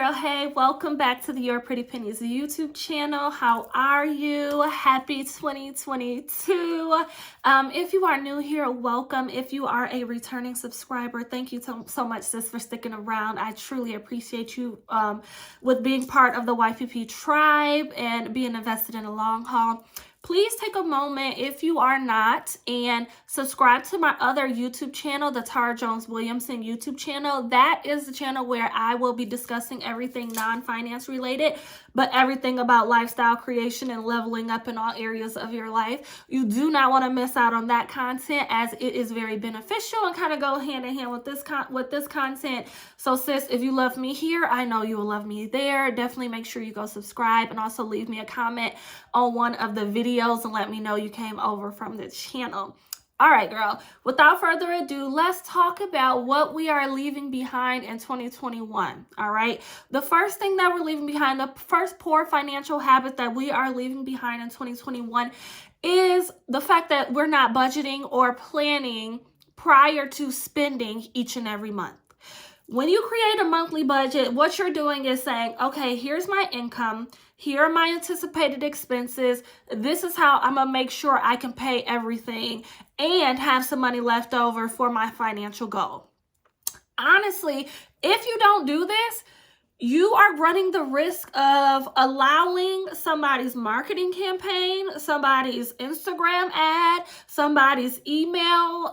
girl. Hey, welcome back to the Your Pretty Pennies YouTube channel. How are you? Happy 2022. If you are new here, welcome. If you are a returning subscriber, thank you so much, sis, for sticking around. I truly appreciate you with being part of the YPP tribe and being invested in the long haul. Please take a moment, if you are not, and subscribe to my other YouTube channel, the Jones-Williamson YouTube channel. That is the channel where I will be discussing everything non-finance related, but everything about lifestyle creation and leveling up in all areas of your life. You do not want to miss out on that content, as it is very beneficial and kind of go hand in hand with this content. So sis, if you love me here, I know you will love me there. Definitely make sure you go subscribe and also leave me a comment on one of the videos and let me know you came over from the channel. All right, girl, without further ado, let's talk about what we are leaving behind in 2021. All right, the first thing that we're leaving behind, the first poor financial habit that we are leaving behind in 2021 is the fact that we're not budgeting or planning prior to spending each and every month. When you create a monthly budget, what you're doing is saying, okay, here's my income. Here are my anticipated expenses. This is how I'm going to make sure I can pay everything and have some money left over for my financial goal. Honestly, if you don't do this, you are running the risk of allowing somebody's marketing campaign, somebody's Instagram ad, somebody's email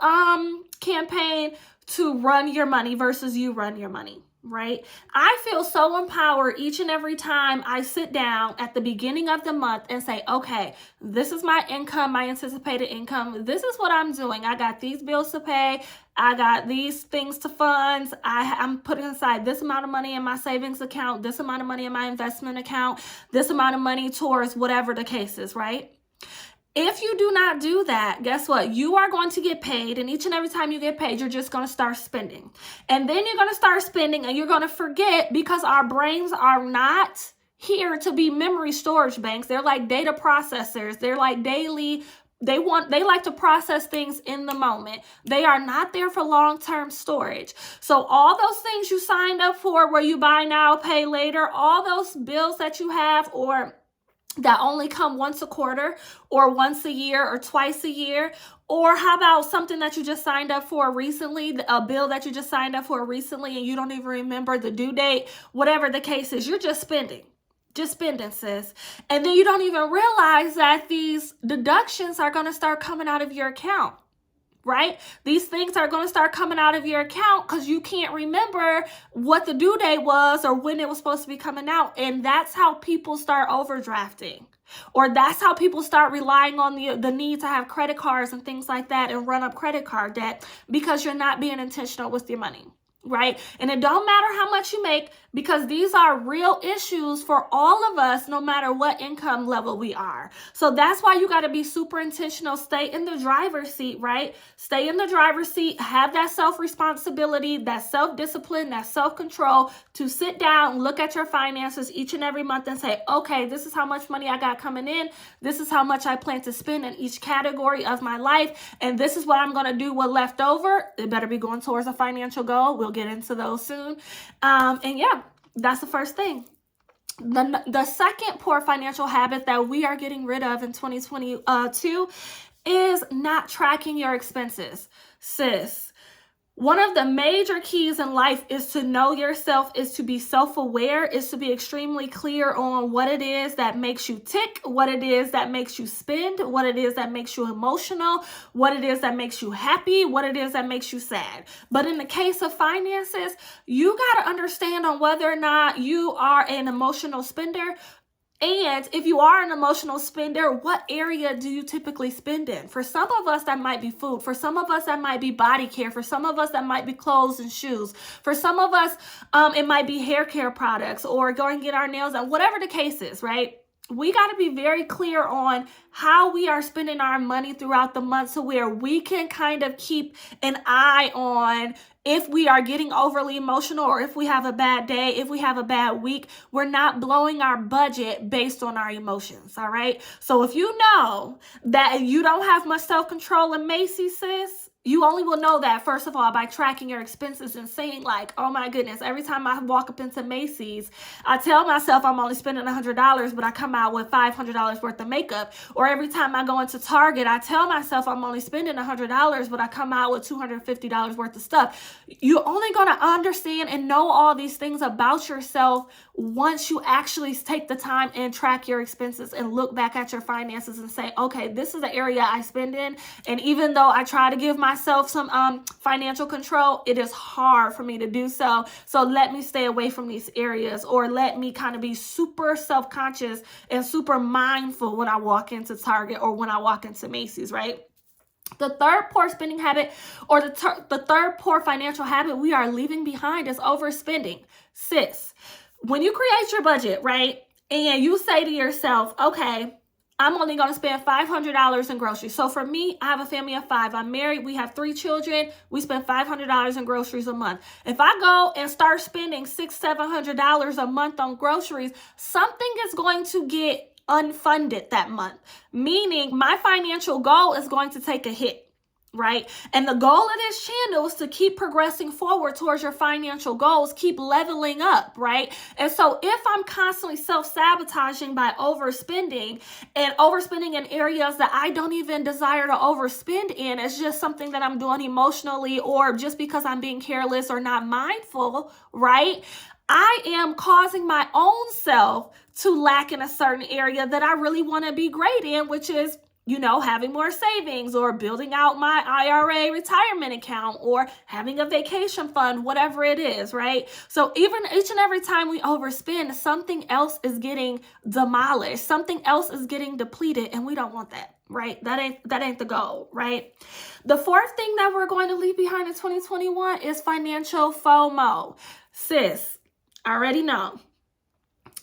campaign to run your money versus you run your money, right? I feel so empowered each and every time I sit down at the beginning of the month and say, okay, this is my income, my anticipated income. This is what I'm doing. I got these bills to pay. I got these things to fund. I'm putting aside this amount of money in my savings account, this amount of money in my investment account, this amount of money towards whatever the case is, right? If you do not do that, guess what? You are going to get paid, and each and every time you get paid, you're just going to start spending. And then you're going to start spending, and you're going to forget, because our brains are not here to be memory storage banks. They're like data processors. They're like they like to process things in the moment. They are not there for long-term storage. So all those things you signed up for, where you buy now, pay later, all those bills that you have, or that only come once a quarter or once a year or twice a year, or how about something that you just signed up for recently, a bill that you just signed up for recently and you don't even remember the due date, whatever the case is, you're just spending, sis. And then you don't even realize that these deductions are going to start coming out of your account. Right? These things are going to start coming out of your account because you can't remember what the due date was or when it was supposed to be coming out. And that's how people start overdrafting, or that's how people start relying on the need to have credit cards and things like that and run up credit card debt, because you're not being intentional with your money. Right? And it don't matter how much you make, because these are real issues for all of us, no matter what income level we are. So that's why you got to be super intentional. Stay in the driver's seat, right? Stay in the driver's seat. Have that self-responsibility, that self-discipline, that self-control to sit down, look at your finances each and every month and say, okay, this is how much money I got coming in. This is how much I plan to spend in each category of my life. And this is what I'm going to do with left over. It better be going towards a financial goal. We'll get into those soon. And yeah, that's the first thing. The second poor financial habit that we are getting rid of in 2022 is not tracking your expenses. Sis, one of the major keys in life is to know yourself, is to be self-aware, is to be extremely clear on what it is that makes you tick, what it is that makes you spend, what it is that makes you emotional, what it is that makes you happy, what it is that makes you sad. But in the case of finances, you got to understand on whether or not you are an emotional spender. And if you are an emotional spender, what area do you typically spend in? For some of us, that might be food. For some of us, that might be body care. For some of us, that might be clothes and shoes. For some of us, it might be hair care products or going to get our nails done, whatever the case is, right? We got to be very clear on how we are spending our money throughout the month, so where we can kind of keep an eye on if we are getting overly emotional, or if we have a bad day, if we have a bad week, we're not blowing our budget based on our emotions. All right. So if you know that you don't have much self-control in Macy's, sis, You only will know that, first of all, by tracking your expenses and saying like, oh my goodness, every time I walk up into Macy's, I tell myself I'm only spending $100, but I come out with $500 worth of makeup. Or every time I go into Target, I tell myself I'm only spending $100, but I come out with $250 worth of stuff. You're only going to understand and know all these things about yourself once you actually take the time and track your expenses and look back at your finances and say, okay, this is the area I spend in. And even though I try to give myself some financial control, it is hard for me to do so. So let me stay away from these areas, or let me kind of be super self-conscious and super mindful when I walk into Target or when I walk into Macy's, right? The third poor spending habit, or the third poor financial habit we are leaving behind, is overspending. Sis, when you create your budget, right, and you say to yourself, okay, I'm only going to spend $500 in groceries. So for me, I have a family of 5. I'm married. We have 3 children. We spend $500 in groceries a month. If I go and start spending $600-700 a month on groceries, something is going to get unfunded that month, meaning my financial goal is going to take a hit. Right? And the goal of this channel is to keep progressing forward towards your financial goals, keep leveling up, right? And so if I'm constantly self-sabotaging by overspending in areas that I don't even desire to overspend in, it's just something that I'm doing emotionally, or just because I'm being careless or not mindful, right? I am causing my own self to lack in a certain area that I really want to be great in, which is, you know, having more savings, or building out my IRA retirement account, or having a vacation fund, whatever it is, right? So even each and every time we overspend, something else is getting demolished, something else is getting depleted, and we don't want that, right? That ain't the goal, right? The fourth thing that we're going to leave behind in 2021 is financial FOMO. Sis, I already know.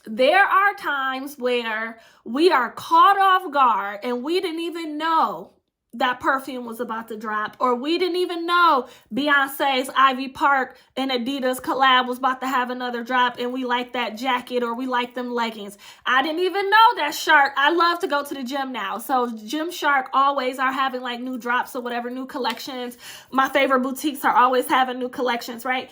There are times where we are caught off guard and we didn't even know that perfume was about to drop, or we didn't even know Beyonce's Ivy Park and Adidas collab was about to have another drop, and we like that jacket, or we like them leggings. I didn't even know that Shark. I love to go to the gym now, so Gymshark always are having like new drops or whatever, new collections. My favorite boutiques are always having new collections, right?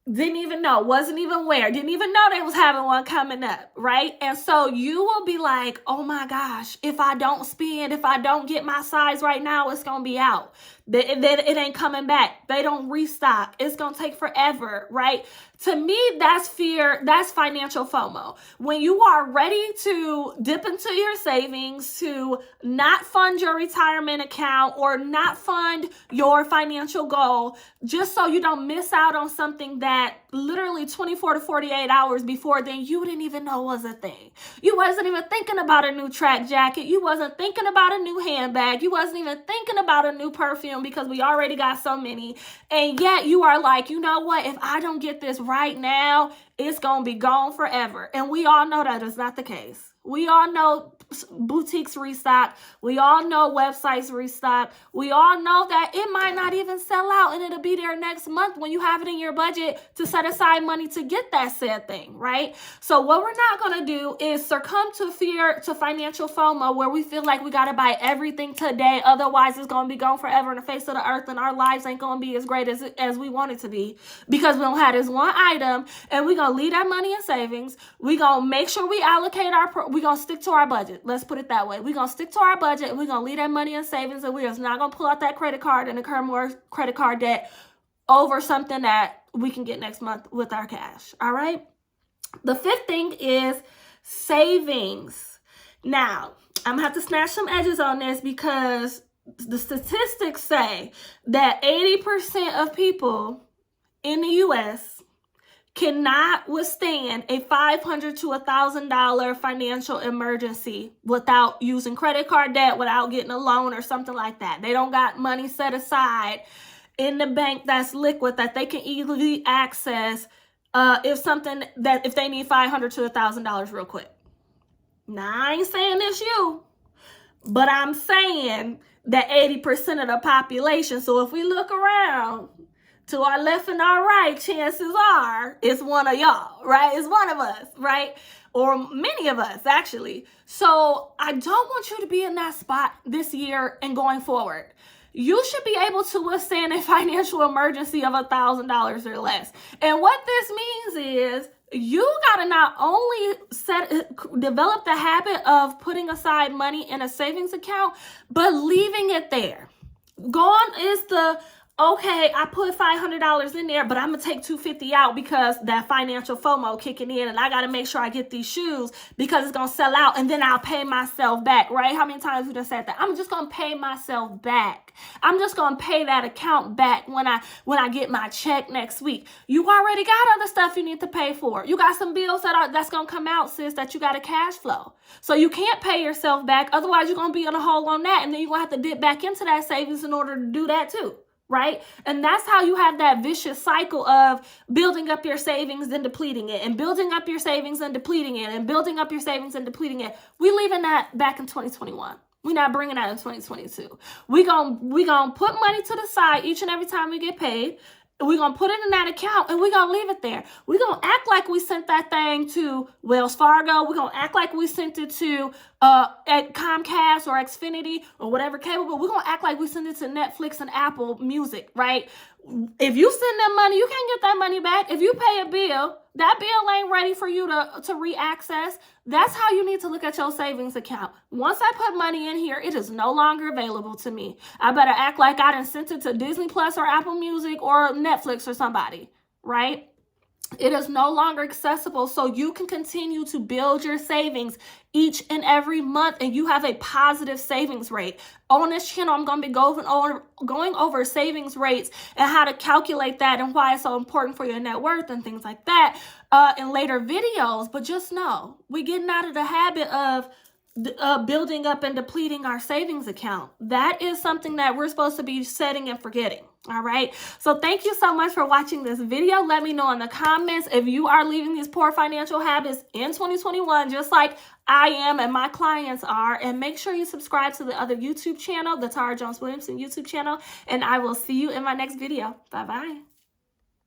Didn't even know, wasn't even aware, didn't even know they was having one coming up, right? And so you will be like, oh my gosh, if I don't spend, if I don't get my size right now, it's going to be out. It ain't coming back. They don't restock. It's going to take forever, right? To me, that's fear. That's financial FOMO. When you are ready to dip into your savings, to not fund your retirement account or not fund your financial goal, just so you don't miss out on something that literally 24 to 48 hours before then you didn't even know was a thing. You wasn't even thinking about a new track jacket. You wasn't thinking about a new handbag. You wasn't even thinking about a new perfume, because we already got so many. And yet you are like, you know what? If I don't get this right now, it's going to be gone forever. And we all know that is not the case. We all know boutiques restock. We all know websites restock. We all know that it might not even sell out, and it'll be there next month when you have it in your budget to set aside money to get that said thing, right? So what we're not going to do is succumb to fear, to financial FOMO, where we feel like we got to buy everything today. Otherwise, it's going to be gone forever in the face of the earth, and our lives ain't going to be as great as we want it to be, because we don't have this one item, and we're going to leave that money in savings. We're going to make sure we allocate we're going to stick to our budget. Let's put it that way. We're going to stick to our budget, and we're going to leave that money in savings, and we're just not going to pull out that credit card and incur more credit card debt over something that we can get next month with our cash. All right. The fifth thing is savings. Now, I'm going to have to snatch some edges on this, because the statistics say that 80% of people in the U.S. cannot withstand a $500 to $1,000 financial emergency without using credit card debt, without getting a loan or something like that. They don't got money set aside in the bank that's liquid that they can easily access if they need $500 to $1,000 real quick. Now, I ain't saying it's you, but I'm saying that 80% of the population. So if we look around to our left and our right, chances are it's one of y'all, right? It's one of us, right? Or many of us, actually. So I don't want you to be in that spot this year and going forward. you should be able to withstand a financial emergency of $1,000 or less. And what this means is you got to not only develop the habit of putting aside money in a savings account, but leaving it there. Gone is the, okay, I put $500 in there, but I'm going to take $250 out because that financial FOMO kicking in, and I got to make sure I get these shoes because it's going to sell out, and then I'll pay myself back, right? How many times we just said that? I'm just going to pay myself back. I'm just going to pay that account back when I get my check next week. You already got other stuff you need to pay for. You got some bills that's going to come out, sis, that you got to cash flow. So you can't pay yourself back. Otherwise, you're going to be in a hole on that, and then you're going to have to dip back into that savings in order to do that too. Right? And that's how you have that vicious cycle of building up your savings and depleting it, and building up your savings and depleting it, and building up your savings and depleting it. We leaving that back in 2021. We're not bringing that in 2022. We gonna put money to the side each and every time we get paid. We're going to put it in that account, and we're going to leave it there. We're going to act like we sent that thing to Wells Fargo. We're going to act like we sent it to at Comcast or Xfinity or whatever cable, but we're going to act like we sent it to Netflix and Apple Music, right? If you send them money, you can't get that money back. If you pay a bill, that bill ain't ready for you to re-access. That's how you need to look at your savings account. Once I put money in here, it is no longer available to me. I better act like I done sent it to Disney Plus or Apple Music or Netflix or somebody, right? It is no longer accessible, so you can continue to build your savings each and every month, and you have a positive savings rate. On this channel, I'm going to be going over savings rates and how to calculate that and why it's so important for your net worth and things like that in later videos. But just know, we're getting out of the habit of building up and depleting our savings account. That is something that we're supposed to be setting and forgetting. All right. So thank you so much for watching this video. Let me know in the comments if you are leaving these poor financial habits in 2021, just like I am and my clients are. And make sure you subscribe to the other YouTube channel, the Tara Jones-Williamson YouTube channel. And I will see you in my next video. Bye-bye.